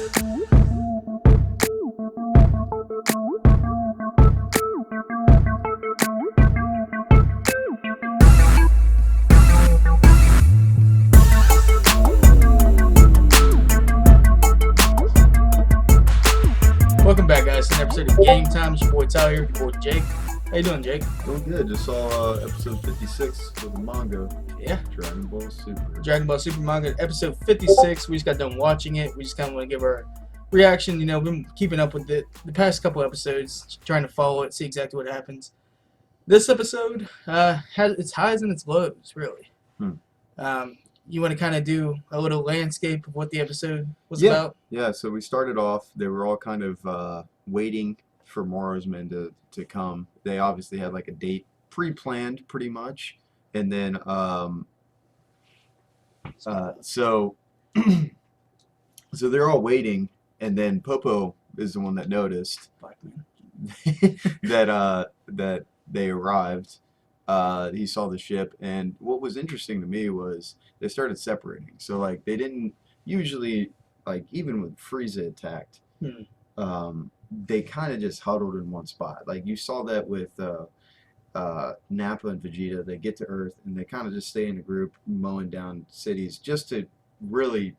Welcome back, guys, to an episode of Game Time. It's your boy Tyler here, your boy Jake. How you doing, Jake? Doing good. Just saw episode 56 of the manga. Yeah. DragonBall Super. DragonBall Super manga, episode 56. We just got done watching it. We just kind of want to give our reaction. You know, we've been keeping up with it the past couple episodes, trying to follow it, see exactly what happens. This episode has its highs and its lows, really. You want to kind of do a little landscape of what the episode was about? Yeah, so we started off, they were all kind of waiting for Moro's men to come. They obviously had like a date pre-planned pretty much. And then, so they're all waiting, and then Popo is the one that noticed that they arrived. He saw the ship, and what was interesting to me was they started separating. So like they didn't usually, like even when Frieza attacked, they kind of just huddled in one spot. Like you saw that with Nappa and Vegeta. They get to Earth and they kind of just stay in a group mowing down cities just to really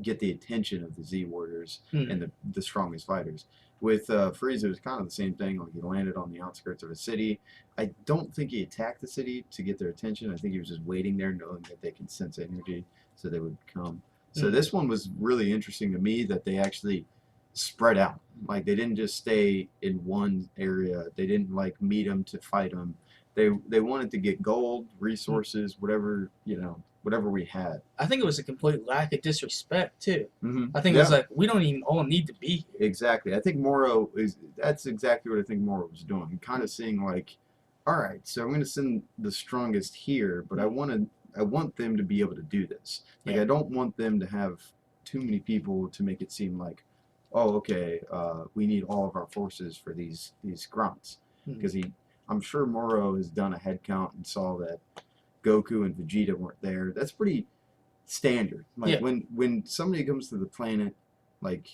get the attention of the Z Warriors and the strongest fighters. With Frieza, it was kind of the same thing. Like he landed on the outskirts of a city. I don't think he attacked the city to get their attention. I think he was just waiting there, knowing that they can sense energy, so they would come. So this one was really interesting to me, that they actually spread out. Like they didn't just stay in one area. They didn't like meet them to fight them. They wanted to get gold, resources, whatever, you know, whatever we had. I think it was a complete lack of disrespect too. I think it was like, we don't even all need to be here. Exactly. I think that's exactly what I think Moro was doing. Kind of seeing like, all right, so I'm going to send the strongest here, but I want them to be able to do this. Like I don't want them to have too many people to make it seem like, oh, okay, we need all of our forces for these grunts. Because I'm sure Moro has done a head count and saw that Goku and Vegeta weren't there. That's pretty standard. Like when somebody comes to the planet, like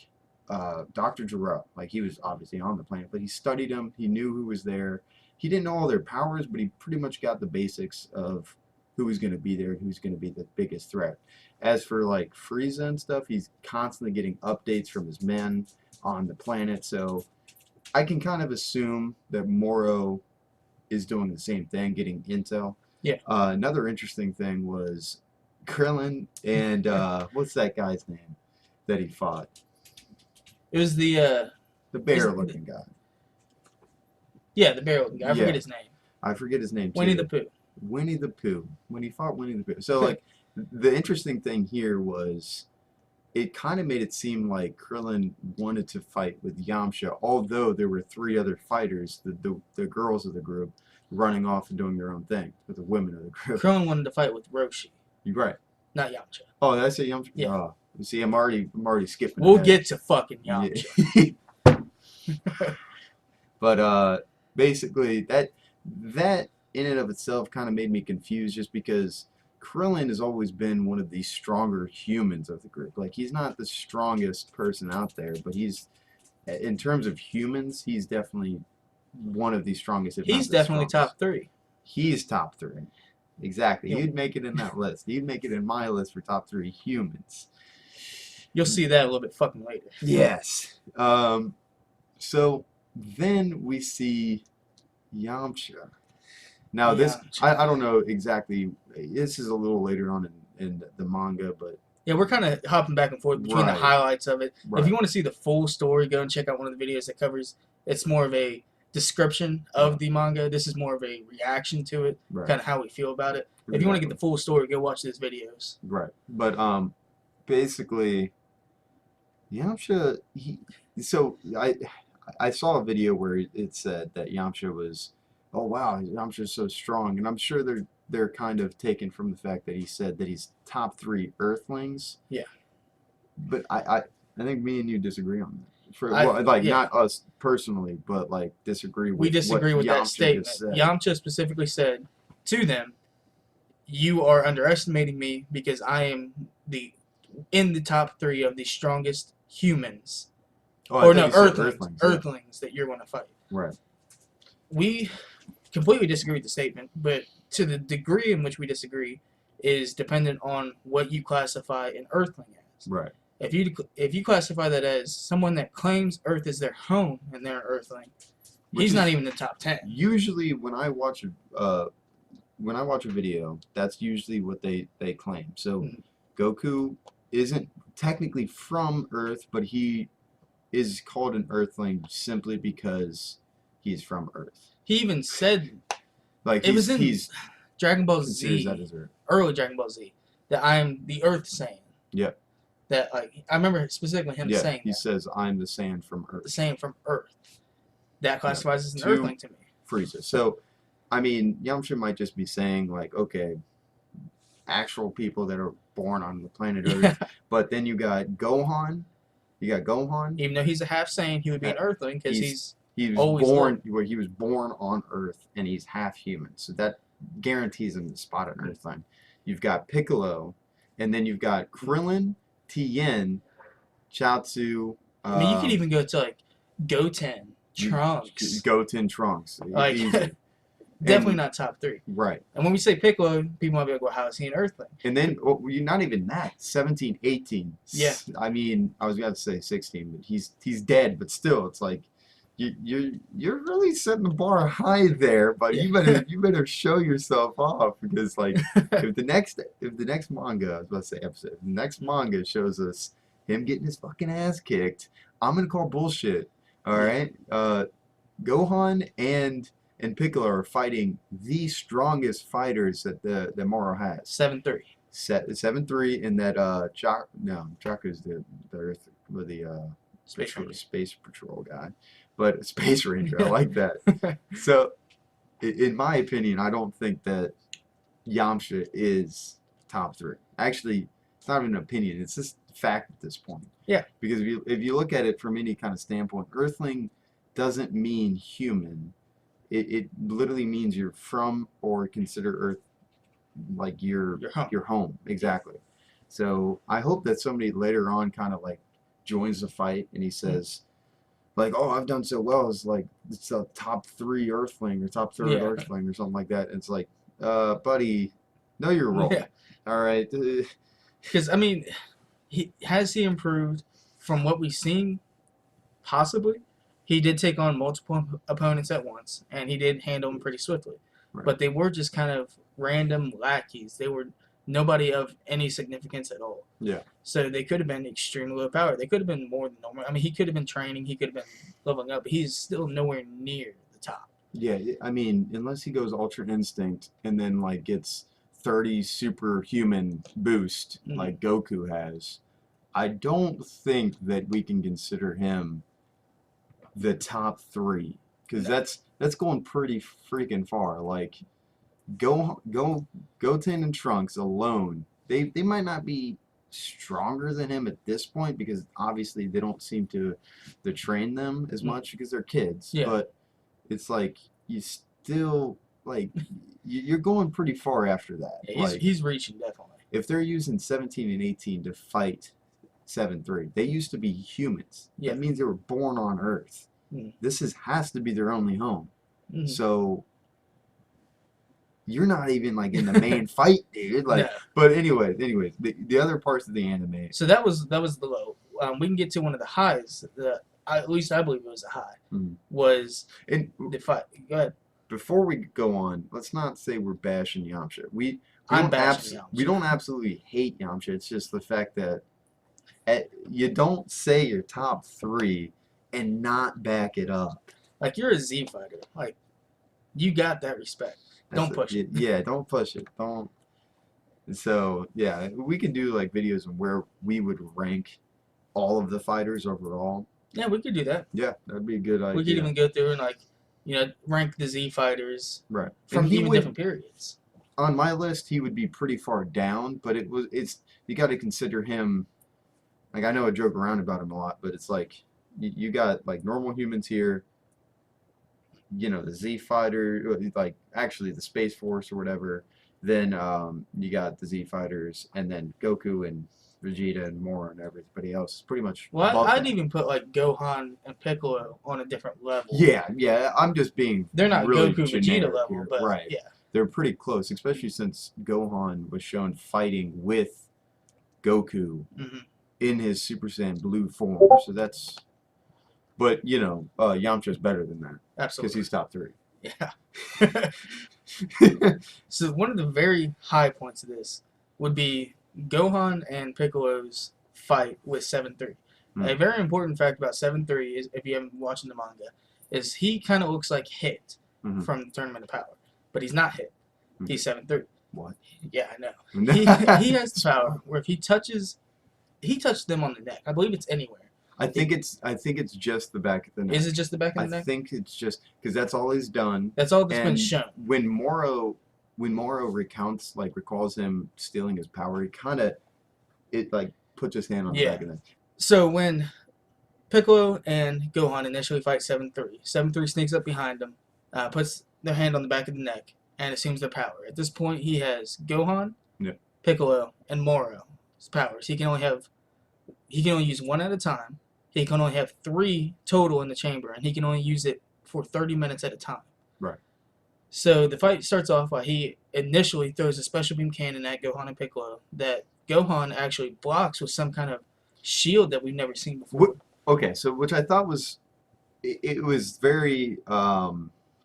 Dr. Gero, like he was obviously on the planet, but he studied them. He knew who was there. He didn't know all their powers, but he pretty much got the basics of who was going to be there, who's going to be the biggest threat. As for like Frieza and stuff, he's constantly getting updates from his men on the planet. So I can kind of assume that Moro is doing the same thing, getting intel. Another interesting thing was Krillin and what's that guy's name that he fought? It was the bear-looking guy. Yeah, the bear-looking guy. I forget his name. I forget his name too. Winnie the Pooh. Winnie the Pooh. When he fought Winnie the Pooh. So like the interesting thing here was it kind of made it seem like Krillin wanted to fight with Yamcha, although there were three other fighters, the girls of the group, running off and doing their own thing with the women of the group. Krillin wanted to fight with Roshi. You're right. Not Yamcha. Oh, did I say Yamcha? Yeah. Oh, see, I'm already skipping. We'll ahead. get to fucking Yamcha. But basically, that in and of itself kind of made me confused, just because Krillin has always been one of the stronger humans of the group. Like he's not the strongest person out there, but he's, in terms of humans, he's definitely one of the strongest. He's definitely top 3. He's top 3. Exactly. He'd make it in that list. He'd make it in my list for top 3 humans. You'll see that a little bit fucking later. Yes. So then we see Yamcha. Now this, I don't know exactly. This is a little later on in the manga, but yeah, we're kind of hopping back and forth between the highlights of it. If you want to see the full story, go and check out one of the videos that covers. It's more of a description of the manga. This is more of a reaction to it, kind of how we feel about it. If you want to get the full story, go watch those videos. Right, but basically, Yamcha. So I saw a video where it said that Yamcha was, oh wow, Yamcha's so strong, and I'm sure they're kind of taken from the fact that he said that he's top 3 Earthlings. Yeah. But I think me and you disagree on that. Not us personally, but like disagree with. We disagree with that statement. Yamcha specifically said to them, "You are underestimating me because I am in the top 3 of the strongest humans. Oh, I Or thought no, you said Earthlings. yeah. Earthlings that you're going to fight. Right. We completely disagree with the statement, but to the degree in which we disagree is dependent on what you classify an Earthling as. Right. If you classify that as someone that claims Earth is their home and they're an Earthling, Which he's is not even in the top 10. Usually, when I watch a video, that's usually what they claim. So, Mhm. Goku isn't technically from Earth, but he is called an Earthling simply because he's from Earth. He even said Like it was in he's Dragon Ball considers that Z, as Earth. early Dragon Ball Z, that I am the Earth Saiyan. Yeah. That I remember specifically him saying he that. says, "I'm the Saiyan from Earth." The Saiyan from Earth. That classifies as an To Earthling to me. Frieza. So, I mean, Yamcha might just be saying like, okay, actual people that are born on the planet Earth. Yeah. But then you got Gohan. You got Gohan. Even though he's a half Saiyan, he would be an Earthling because he was always born where he was born on Earth, and he's half human. So that guarantees him the spot on Earthling. You've got Piccolo, and then you've got Krillin, Tien, Chaozu. I mean, you could even go to like Goten, Trunks. Goten, Trunks. Like, Easy. definitely not top 3. Right. And when we say Piccolo, people might be like, well, how is he an Earthling? And then, well, not even that, 17, 18. Yeah. I mean, I was about to say 16, but he's dead, but still, it's like, you're really setting the bar high there, but Yeah. you better show yourself off, because like if the next manga, I was about to say episode, the next manga shows us him getting his fucking ass kicked, I'm gonna call bullshit. All right, Gohan and Piccolo are fighting the strongest fighters that Moro has. 7-3. 7-3 in that Chaku's the Earth with the Space Patrol guy. But Space Ranger, I like that. So, in my opinion, I don't think that Yamcha is top 3. Actually, it's not even an opinion; it's just fact at this point. Yeah. Because if you look at it from any kind of standpoint, Earthling doesn't mean human. It literally means you're from or consider Earth like your home. Exactly. So I hope that somebody later on kind of like joins the fight and he says, like, oh, I've done so well, it's like it's a top 3 Earthling or top 3rd Earthling or something like that. And it's like, buddy, know your role. Yeah. All right. Because I mean, has he improved from what we've seen? Possibly. He did take on multiple opponents at once, and he did handle them pretty swiftly. Right. But they were just kind of random lackeys. They were nobody of any significance at all. Yeah. So they could have been extremely low power. They could have been more than normal. I mean, he could have been training. He could have been leveling up. But he's still nowhere near the top. Yeah, I mean, unless he goes Ultra Instinct and then like gets 30 superhuman boost like Goku has, I don't think that we can consider him the top 3, because that's going pretty freaking far. Like Goten and Trunks alone, they might not be stronger than him at this point, because obviously they don't seem to train them as much because they're kids. Yeah. But it's like you still like you're going pretty far after that. Yeah, he's reaching, definitely. If they're using 17 and 18 to fight 7-3, they used to be humans. Yeah. That means they were born on Earth. This has to be their only home. So you're not even like in the main fight, dude. Like, but anyways, the other parts of the anime. So that was the low. We can get to one of the highs. At least I believe it was a high. Was the fight. Go ahead. Before we go on, let's not say we're bashing Yamcha. We don't absolutely hate Yamcha. It's just the fact that you don't say your top 3 and not back it up. Like, you're a Z fighter. Like, you got that respect. Don't push it. Yeah, don't push it. Don't. So yeah, we can do like videos on where we would rank all of the fighters overall. Yeah, we could do that. Yeah, that'd be a good idea. We could even go through and like, rank the Z Fighters from even different periods. On my list, he would be pretty far down, but you got to consider him. Like, I know I joke around about him a lot, but it's like you got like normal humans here. The Z Fighter, like actually the Space Force or whatever. Then you got the Z Fighters, and then Goku and Vegeta and Mora and everybody else is pretty much Well, above I'd that. even put like Gohan and Piccolo on a different level. Yeah, I'm just being They're not really Goku generic Vegeta level, here. but Right. yeah. They're pretty close, especially since Gohan was shown fighting with Goku Hmm. in his Super Saiyan Blue form. So that's, but you know, Yamcha's better than that because Absolutely. he's top 3. Yeah. So one of the very high points of this would be Gohan and Piccolo's fight with 7-3. A very important fact about 7-3 is, if you haven't watched the manga, is he kind of looks like Hit from the Tournament of Power, but he's not Hit. He's 7-3. What? Yeah, I know. He has the power where if he touches them on the neck. I believe it's anywhere. I think it's just the back of the neck. Is it just the back of the neck? I think it's just because that's all he's done. That's all that's been And shown. when Moro recalls him stealing his power, it puts his hand on the back of the neck. So when Piccolo and Gohan initially fight 7-3, 7-3 sneaks up behind them, puts their hand on the back of the neck, and assumes their power. At this point, he has Gohan, Piccolo, and Moro's powers. He can only use one at a time. He can only have 3 total in the chamber, and he can only use it for 30 minutes at a time. Right. So the fight starts off while he initially throws a special beam cannon at Gohan and Piccolo that Gohan actually blocks with some kind of shield that we've never seen before. Okay, so which I thought was, it was very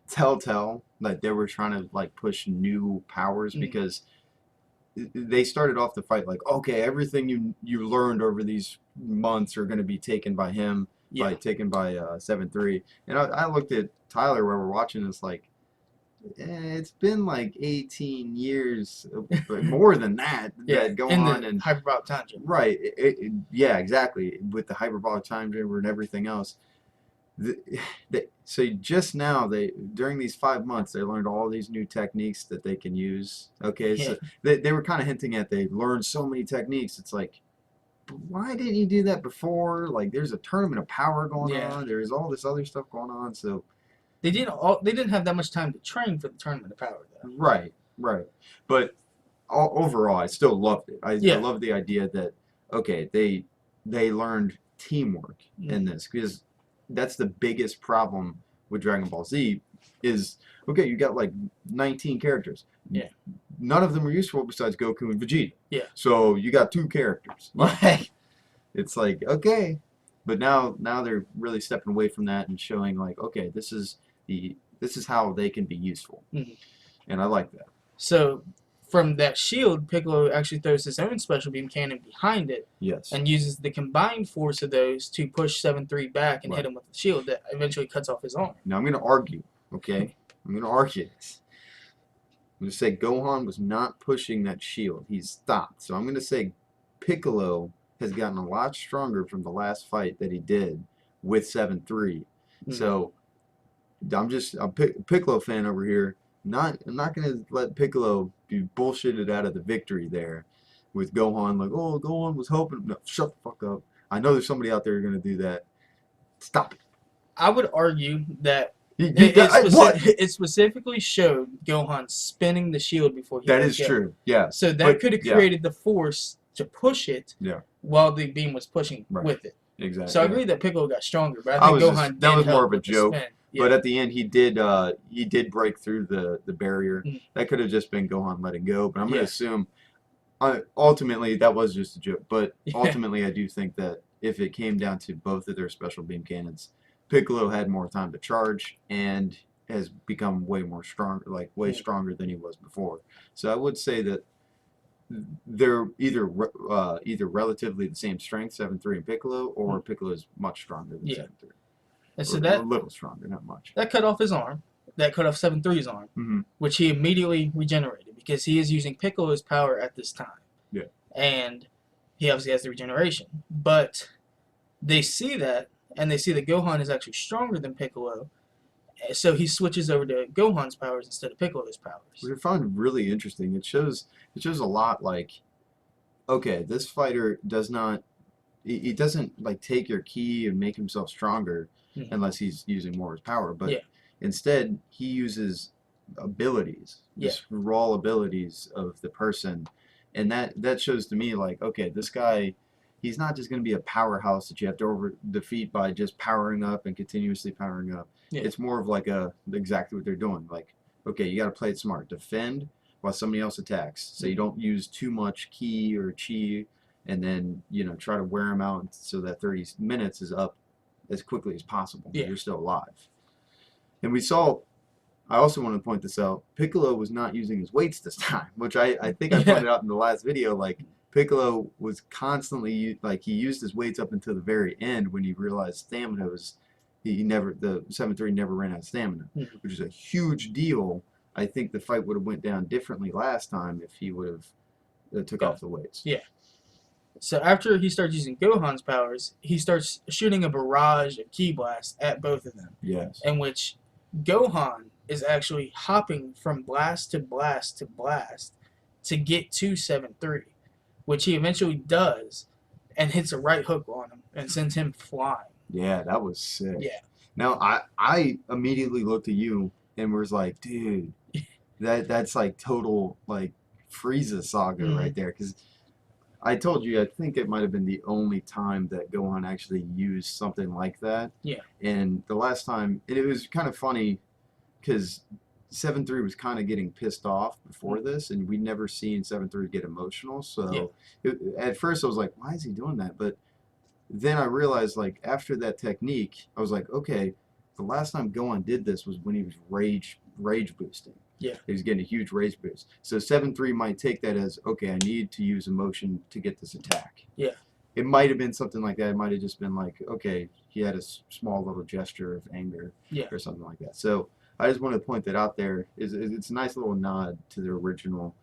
telltale that they were trying to push new powers because they started off the fight like, okay, everything you learned over these months are going to be taken by him, taken by 7-3. And I looked at Tyler while we're watching this like, it's been like 18 years, more than that, that go on and hyperbolic time chamber. Right. Yeah, exactly. With the hyperbolic time chamber and everything else. So just now, during these 5 months, they learned all these new techniques that they can use. Okay, so they were kind of hinting at they learned so many techniques. It's like, but why didn't you do that before? Like, there's a tournament of power going on. There's all this other stuff going on. So they didn't have that much time to train for the tournament of power, though. Right. But overall, I still loved it. I loved the idea that they learned teamwork in this because that's the biggest problem with Dragon Ball Z is, you got like 19 characters. Yeah. None of them are useful besides Goku and Vegeta. Yeah. So you got 2 characters. It's like, okay. But now they're really stepping away from that and showing like, okay, this is how they can be useful. And I like that. So from that shield, Piccolo actually throws his own special beam cannon behind it. Yes. And uses the combined force of those to push 7-3 back and hit him with the shield that eventually cuts off his arm. Now I'm going to argue, okay? I'm going to argue this. I'm going to say Gohan was not pushing that shield. He stopped. So I'm going to say Piccolo has gotten a lot stronger from the last fight that he did with 7-3. So I'm a Piccolo fan over here. I'm not going to let Piccolo be bullshitted out of the victory there with Gohan. Like, oh, Gohan was hoping. No, shut the fuck up. I know there's somebody out there going to do that. Stop it. I would argue that it specifically showed Gohan spinning the shield before he That is true, yeah. So that could have created the force to push it while the beam was pushing with it. Exactly. So I agree that Piccolo got stronger, but I think Gohan that was more of a joke. Yeah. But at the end, he did break through the barrier. That could have just been Gohan letting go. But I'm going to assume, ultimately, that was just a joke. But ultimately, I do think that if it came down to both of their special beam cannons, Piccolo had more time to charge and has become way more stronger, way stronger than he was before. So I would say that they're either relatively the same strength, 7-3 and Piccolo, or Piccolo is much stronger than 7-3. And so a little stronger, not much. That cut off his arm. That cut off 7-3's arm, which he immediately regenerated because he is using Piccolo's power at this time. Yeah. And he obviously has the regeneration. But they see that, and they see that Gohan is actually stronger than Piccolo. So he switches over to Gohan's powers instead of Piccolo's powers. Which I found really interesting. It shows a lot like, okay, this fighter doesn't take your ki and make himself stronger unless he's using more of his power. But instead, he uses abilities, just raw abilities of the person, And that shows to me, like, okay, this guy, he's not just going to be a powerhouse that you have to defeat by just powering up and continuously powering up. Yeah. It's more of like exactly what they're doing. Like, okay, you got to play it smart. Defend while somebody else attacks. So you don't use too much ki or chi, and then, try to wear them out so that 30 minutes is up as quickly as possible. Yeah. You're still alive. And I also want to point this out, Piccolo was not using his weights this time, which I think I pointed out in the last video. Like, Piccolo was constantly, like, he used his weights up until the very end when he realized stamina was, the 7-3 never ran out of stamina, which is a huge deal. I think the fight would have went down differently last time if he would have took off the weights. Yeah. So after he starts using Gohan's powers, he starts shooting a barrage of ki blasts at both of them. Yes. In which Gohan is actually hopping from blast to blast to blast to get to 7-3, which he eventually does, and hits a right hook on him and sends him flying. Yeah, that was sick. Yeah. Now, I immediately looked at you and was like, dude, that's like total, like, Frieza saga right there. Because I told you, I think it might have been the only time that Gohan actually used something like that. Yeah. And the last time, it was kind of funny because 7-3 was kind of getting pissed off before this, and we'd never seen 7-3 get emotional. So at first I was like, why is he doing that? But then I realized, like, after that technique, I was like, okay, the last time Gohan did this was when he was rage boosting. Yeah. He was getting a huge rage boost. So 7-3 might take that as, okay, I need to use emotion to get this attack. Yeah. It might have been something like that. It might have just been like, okay, he had a small little gesture of anger or something like that. So I just wanted to point that out there. It's a nice little nod to the original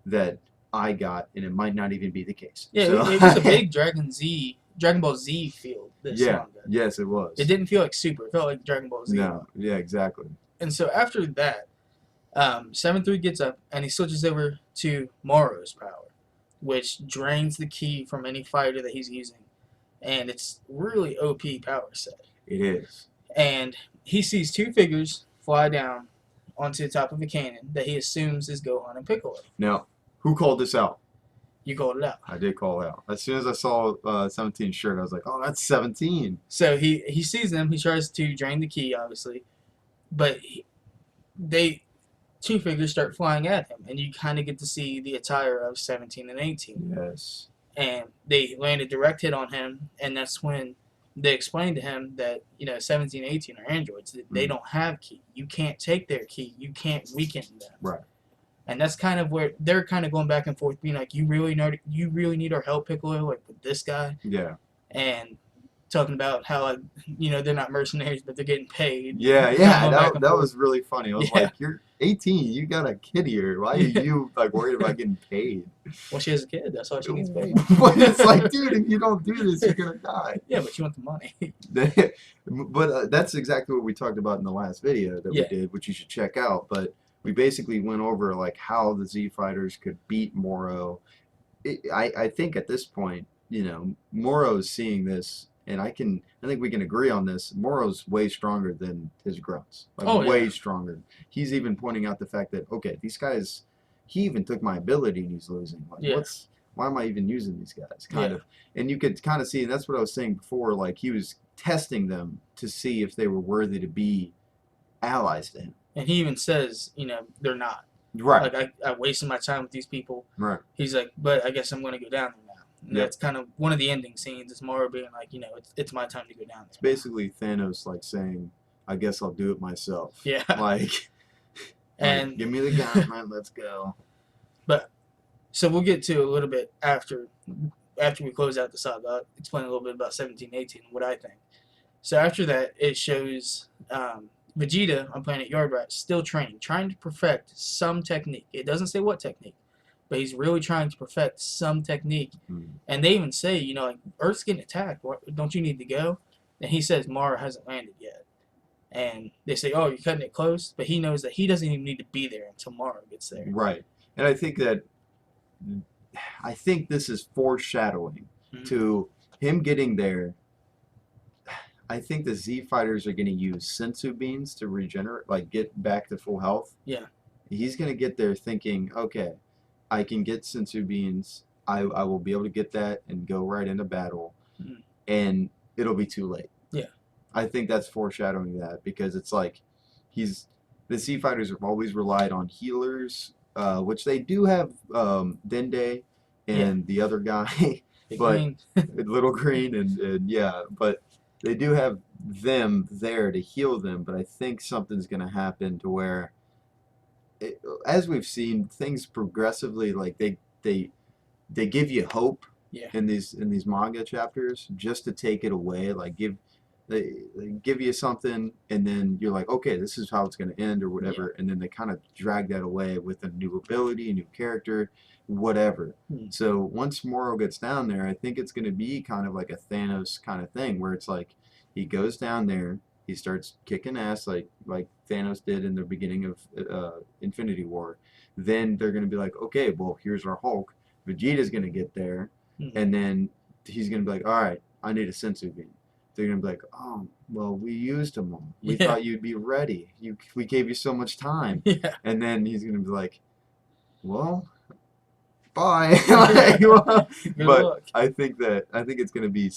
that I got, and it might not even be the case. Yeah, so. It was a big Dragon Ball Z feel, this manga. Yes, it was. It didn't feel like Super. It felt like Dragon Ball Z. No, yeah, exactly. And so after that, 7-3 gets up, and he switches over to Moro's power, which drains the ki from any fighter that he's using. And it's really OP power set. It is. And he sees two figures fly down onto the top of a cannon that he assumes is Gohan and Piccolo. Now, who called this out? You called it out. I did call it out. As soon as I saw 17's shirt, I was like, oh, that's 17. So he sees them. He tries to drain the ki, obviously. But two figures start flying at him. And you kind of get to see the attire of 17 and 18. Yes. And they land a direct hit on him. And that's when they explain to him that, 17 and 18 are androids. They don't have ki. You can't take their ki. You can't weaken them. Right. And that's kind of where they're kind of going back and forth, being like, you really need our help, Piccolo, like with this guy. Yeah. And talking about how, like, they're not mercenaries, but they're getting paid. Yeah. That was really funny. I was like, you're 18, you got a kid here. Why are you like worried about getting paid? Well, she has a kid. That's why she gets paid. But it's like, dude, if you don't do this, you're gonna die. Yeah, but you want the money. But that's exactly what we talked about in the last video that we did, which you should check out. But we basically went over like how the Z Fighterz could beat Moro. I think at this point, Moro's seeing this, and I think we can agree on this. Moro's way stronger than his grunts. Way stronger. He's even pointing out the fact that, okay, these guys, he even took my ability and he's losing. Like, why am I even using these guys? Kind of. And you could kind of see, and that's what I was saying before, like he was testing them to see if they were worthy to be allies to him. And he even says, they're not. Right. Like, I wasted my time with these people. Right. He's like, but I guess I'm going to go down there now. And that's kind of one of the ending scenes. Is Moro being like, it's my time to go down there. It's basically Thanos, like, saying, I guess I'll do it myself. Yeah. Like, and give me the gun, man, let's go. But, so we'll get to a little bit after we close out the saga. I'll explain a little bit about 17, 18, and what I think. So after that, it shows Vegeta on planet Yardrat still training, trying to perfect some technique. It doesn't say what technique, but he's really trying to perfect some technique. And they even say, like, Earth's getting attacked. Don't you need to go? And he says Mara hasn't landed yet. And they say, oh, you're cutting it close? But he knows that he doesn't even need to be there until Mara gets there. Right. And I think this is foreshadowing to him getting there. I think the Z Fighterz are going to use sensu beans to regenerate, like get back to full health. Yeah. He's going to get there thinking, okay, I can get sensu beans. I will be able to get that and go right into battle, and it'll be too late. Yeah. I think that's foreshadowing that, because it's like the Z Fighters have always relied on healers, which they do have, Dende and the other guy, but Green. Little Green and yeah, but they do have them there to heal them. But I think something's gonna happen to where, as we've seen, things progressively, like they give you hope in these manga chapters, just to take it away, like they give you something, and then you're like, okay, this is how it's going to end or whatever, and then they kind of drag that away with a new ability, a new character, whatever. So once Moro gets down there, I think it's going to be kind of like a Thanos kind of thing, where it's like he goes down there, he starts kicking ass like Thanos did in the beginning of Infinity War. Then they're going to be like, okay, well, here's our Hulk. Vegeta's going to get there, and then he's going to be like, all right, I need a sensu bean. They're going to be like, oh, well, we used them all. We thought you'd be ready. We gave you so much time. And then he's going to be like, well, bye. But I think it's going to be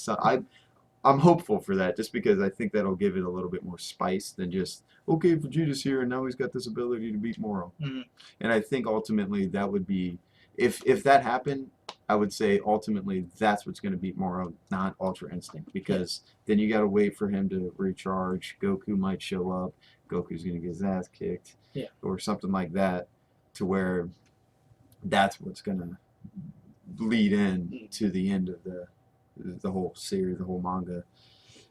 I'm hopeful for that, just because I think that'll give it a little bit more spice than just, okay, Vegeta's here and now he's got this ability to beat Moro. And I think ultimately that would be, if that happened, I would say ultimately that's what's going to beat Moro, not Ultra Instinct, because then you got to wait for him to recharge. Goku might show up. Goku's going to get his ass kicked, or something like that, to where that's what's going to lead in to the end of the whole series, the whole manga.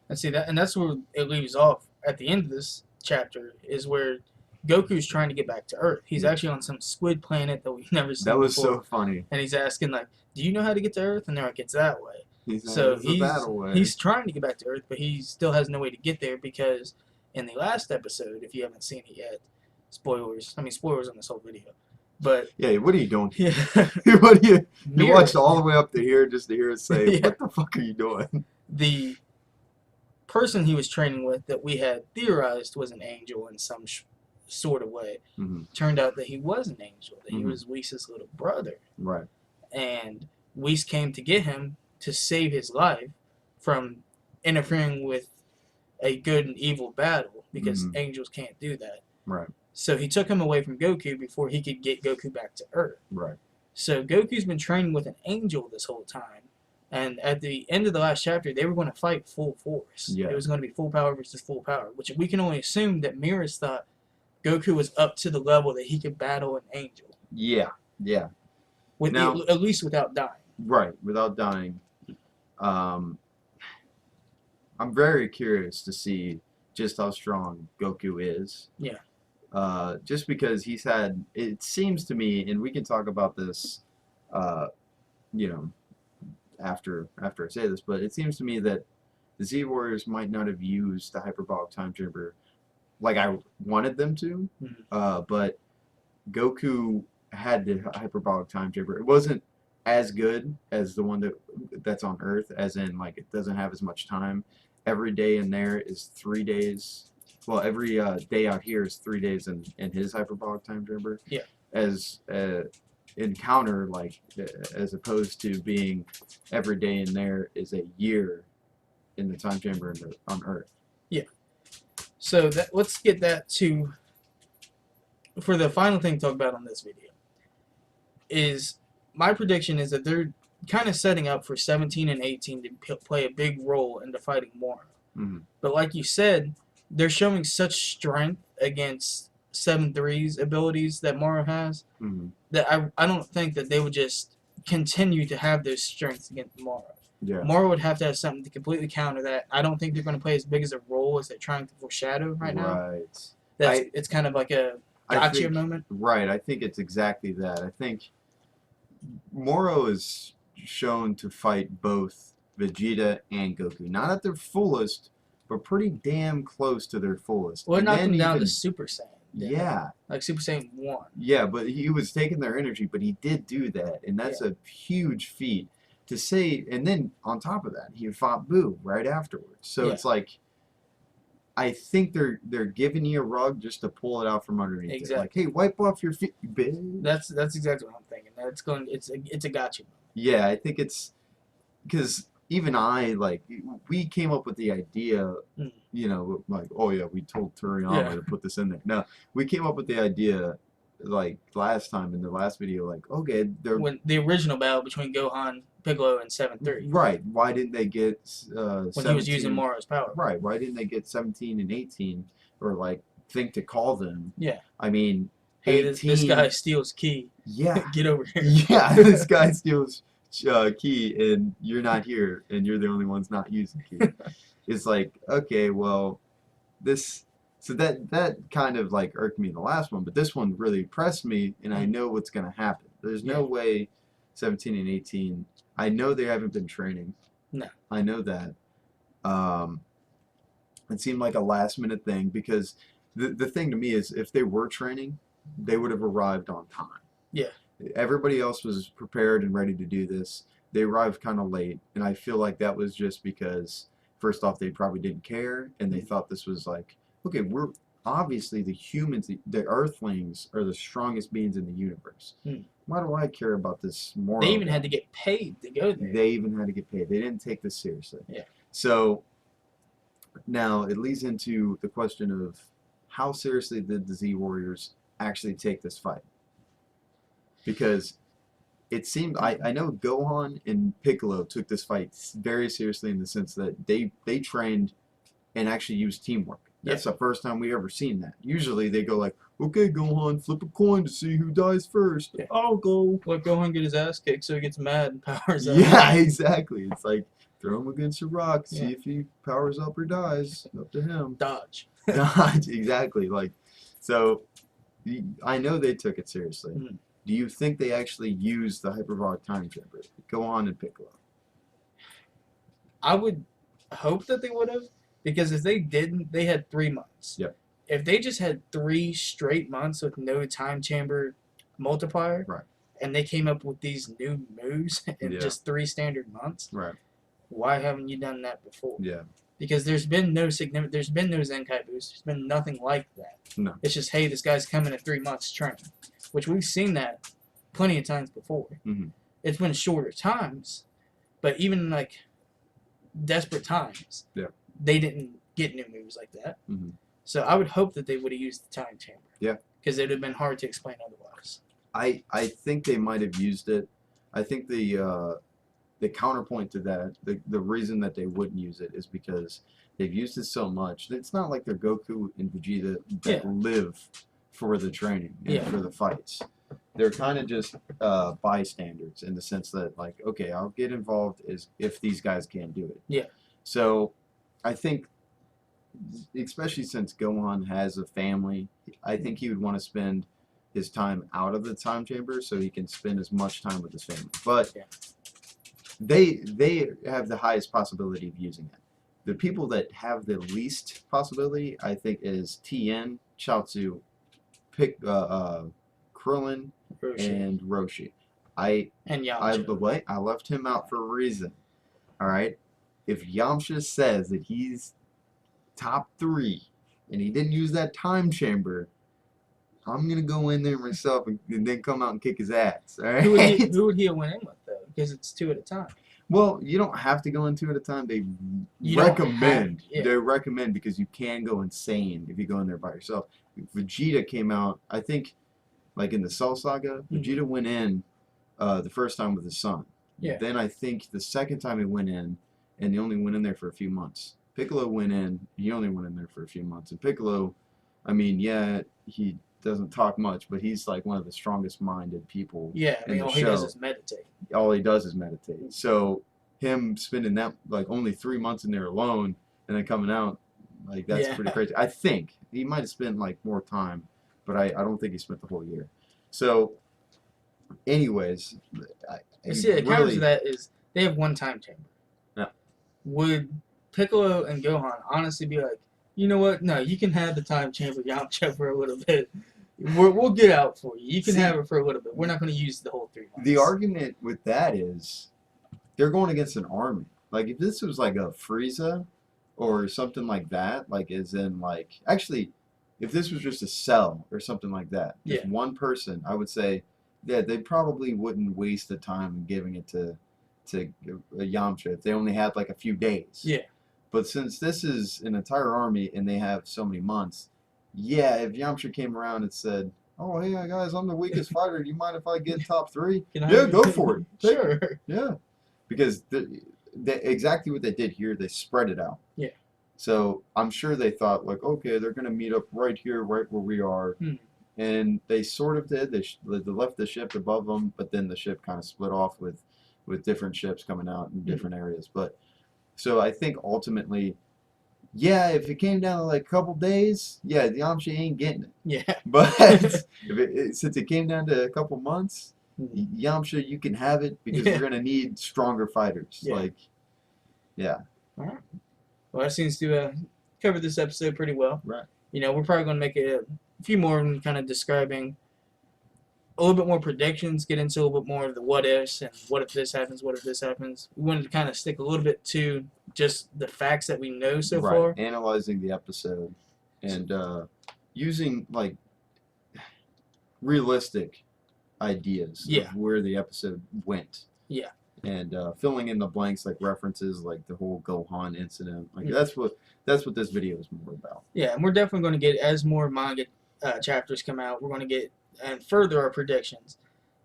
And that's where it leaves off at the end of this chapter, is where Goku's trying to get back to Earth. He's actually on some squid planet that we've never seen before. That was so funny. And he's asking, like, do you know how to get to Earth? And they're like, it's that way. He's trying to get back to Earth, but he still has no way to get there, because in the last episode, if you haven't seen it yet, spoilers on this whole video. But yeah, what are you doing? Yeah. You watched all the way up to here just to hear us say, what the fuck are you doing? The person he was training with that we had theorized was an angel in some sort of way. Turned out that he was an angel, that he was Whis' little brother. Right. And Whis came to get him to save his life from interfering with a good and evil battle, because angels can't do that. Right. So he took him away from Goku before he could get Goku back to Earth. Right. So Goku's been training with an angel this whole time. And at the end of the last chapter, they were going to fight full force. Yeah. It was going to be full power versus full power, which we can only assume that Miras thought Goku was up to the level that he could battle an angel. Yeah. Yeah. At least without dying. Right, without dying. I'm very curious to see just how strong Goku is. Yeah. Just because he's had, it seems to me, and we can talk about this, after I say this, but it seems to me that the Z Warriors might not have used the hyperbolic time chamber like I wanted them to, but Goku had the hyperbolic time chamber. It wasn't as good as the one that's on Earth, as in, like, it doesn't have as much time. Every day in there is 3 days. Well, every day out here is 3 days in his hyperbolic time chamber. Yeah. As encounter, like, as opposed to being every day in there is a year in the time chamber on Earth. Yeah. So let's get that to, for the final thing to talk about on this video, is my prediction is that they're kind of setting up for 17 and 18 to play a big role into fighting Moro. But like you said, they're showing such strength against 7-3's abilities that Moro has, that I don't think that they would just continue to have those strengths against Moro. Yeah. Moro would have to have something to completely counter that. I don't think they're going to play as big as a role as they're trying to foreshadow right now. Right. It's kind of like a gotcha moment. Right. I think it's exactly that. I think Moro is shown to fight both Vegeta and Goku. Not at their fullest, but pretty damn close to their fullest. Well, it knocked them down to Super Saiyan. Yeah. Like Super Saiyan 1. Yeah, but he was taking their energy, but he did do that, and that's a huge feat to say. And then on top of that, he fought Boo right afterwards. So it's like, I think they're giving you a rug just to pull it out from underneath. Exactly. Like, hey, wipe off your feet, bitch. That's exactly what I'm thinking. It's a gotcha. Yeah, I think it's because even we came up with the idea, Mm. like, oh yeah, we told Toriyama Yeah. to put this in there. No, we came up with the idea like last time in the last video, like, okay, they're When the original battle between Gohan, Piccolo, and 7-3, right. Why didn't they get when he was using 17? Moro's power. Right. Why didn't they get 17 and 18 or like think to call them? Yeah. I mean, Hey, 18. this guy steals key. Yeah. Get over here. Yeah, this guy steals key and you're not here and you're the only ones not using key. It's like, okay, well, so that kind of like irked me in the last one, but this one really impressed me and I know what's going to happen. There's no way 17 and 18, I know they haven't been training. No. I know that. It seemed like a last minute thing because the thing to me is if they were training, they would have arrived on time. Yeah. Everybody else was prepared and ready to do this. They arrived kind of late, and I feel like that was just because, first off, they probably didn't care, and they thought this was like, okay, we're obviously the humans, the Earthlings are the strongest beings in the universe. Why do I care about this more? They even had to get paid to go there. They even had to get paid. They didn't take this seriously. Yeah. So now it leads into the question of how seriously did the Z Warriors actually take this fight? Because it seemed, I know Gohan and Piccolo took this fight very seriously in the sense that they trained and actually used teamwork. That's the first time we ever seen that. Usually they go like, okay, Gohan, flip a coin to see who dies first. Yeah. I'll go. Let Gohan get his ass kicked so he gets mad and powers up. Yeah, exactly. It's like, throw him against a rock, see Yeah. if he powers up or dies. Up to him. Dodge. Dodge, exactly. Like, so I know they took it seriously. Do you think they actually used the hyperbolic time chamber? Gohan and Piccolo. I would hope that they would have, because if they didn't, they had 3 months. Yep. If they just had 3 straight months with no time chamber multiplier, right, and they came up with these new moves in just 3 standard months, right, why haven't you done that before? Yeah. Because there's been no Zenkai boost. There's been nothing like that. No. It's just, hey, this guy's coming at 3 months training, which we've seen that plenty of times before. It's been shorter times, but even like desperate times, they didn't get new moves like that. So I would hope that they would have used the time chamber. Yeah. Because it would have been hard to explain otherwise. I think they might have used it. I think the counterpoint to that, the reason that they wouldn't use it is because they've used it so much. It's not like they're Goku and Vegeta that live for the training and for the fights. They're kind of just bystanders in the sense that, like, okay, I'll get involved if these guys can't do it. Yeah. So I think, especially since Gohan has a family, I think he would want to spend his time out of the time chamber so he can spend as much time with his family. But they have the highest possibility of using it. The people that have the least possibility, I think, is Tien, Chaozu, Krillin, and Roshi. And Yamcha. I left him out for a reason. All right, if Yamcha says that he's top 3 and he didn't use that time chamber, I'm gonna go in there myself and then come out and kick his ass. All right. Who would he have went in with though? Because it's 2 at a time. Well, you don't have to go in 2 at a time. They recommend. They recommend because you can go insane if you go in there by yourself. Vegeta came out, I think, like in the Cell Saga. Vegeta went in the first time with his son. Yeah. Then I think the second time he went in, and he only went in there for a few months. Piccolo went in. He only went in there for a few months. And Piccolo, I mean, yeah, he doesn't talk much, but he's like one of the strongest minded people. Yeah, I mean, all he does is meditate. All he does is meditate. So him spending that like only 3 months in there alone and then coming out, like that's pretty crazy. I think he might have spent like more time, but I don't think he spent the whole year. So anyways, the counter to that is they have 1 time chamber. Yeah. Would Piccolo and Gohan honestly be like, you know what? No, you can have the time chamber, Yamcha, for a little bit. We'll get out for you. You can have it for a little bit. We're not going to use the whole 3 months. The argument with that is they're going against an army. Like if this was like a Frieza or something like that, like as in like, actually, if this was just a Cell or something like that, just one person, I would say, yeah, they probably wouldn't waste the time giving it to Yamcha if they only had like a few days. Yeah. But since this is an entire army and they have so many months, yeah, if Yamcha came around and said, "Oh, hey guys, I'm the weakest fighter. Do you mind if I get top 3?" Yeah, go for it. Sure. Yeah, because exactly what they did here, they spread it out. Yeah. So I'm sure they thought like, okay, they're gonna meet up right here, right where we are, and they sort of did. They left the ship above them, but then the ship kind of split off with different ships coming out in different areas. But so I think ultimately, yeah, if it came down to like a couple days, yeah, the Yamcha ain't getting it. Yeah. But since it came down to a couple months, Yamcha, you can have it because we're gonna need stronger fighters. Yeah. Like, yeah. All right. Well, that seems to cover this episode pretty well. Right. You know, we're probably going to make a few more kind of describing a little bit more predictions, get into a little bit more of the what ifs and what if this happens, what if this happens. We wanted to kind of stick a little bit to just the facts that we know so far. Analyzing the episode and using like realistic ideas of where the episode went. Yeah. And filling in the blanks like references like the whole Gohan incident. Like that's what this video is more about. Yeah, and we're definitely going to get, as more manga chapters come out, we're going to get and further our predictions.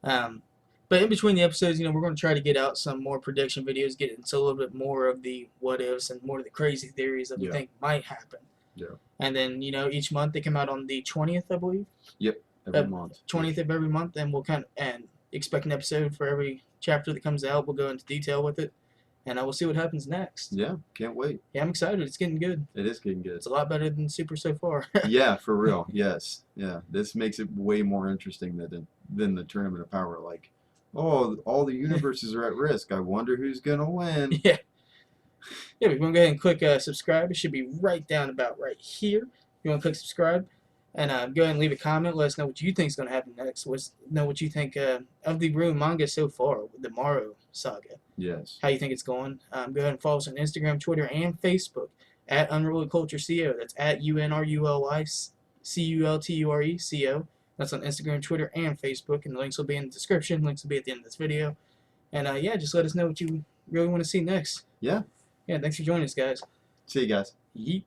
But in between the episodes, you know, we're going to try to get out some more prediction videos, get into a little bit more of the what ifs and more of the crazy theories that we think might happen. Yeah. And then, you know, each month they come out on the 20th, I believe. Yep. Every month. 20th of every month, and we'll expect an episode for every chapter that comes out. We'll go into detail with it, and we'll see what happens next. Yeah, can't wait. Yeah, I'm excited. It's getting good. It is getting good. It's a lot better than Super so far. Yeah, for real. Yes. Yeah, this makes it way more interesting than the Tournament of Power. Like, oh, all the universes are at risk. I wonder who's gonna win. Yeah. Yeah, we're going to go ahead and click subscribe. It should be right down about right here. You want to click subscribe. And go ahead and leave a comment. Let us know what you think is going to happen next. Know what you think of the Ruined manga so far, the Morrow saga. Yes. How you think it's going. Go ahead and follow us on Instagram, Twitter, and Facebook at Unruly Culture CO. That's at UNRULYCULTURECO. That's on Instagram, Twitter, and Facebook. And the links will be in the description. Links will be at the end of this video. And yeah, just let us know what you really want to see next. Yeah. Yeah, thanks for joining us, guys. See you guys. Yeet.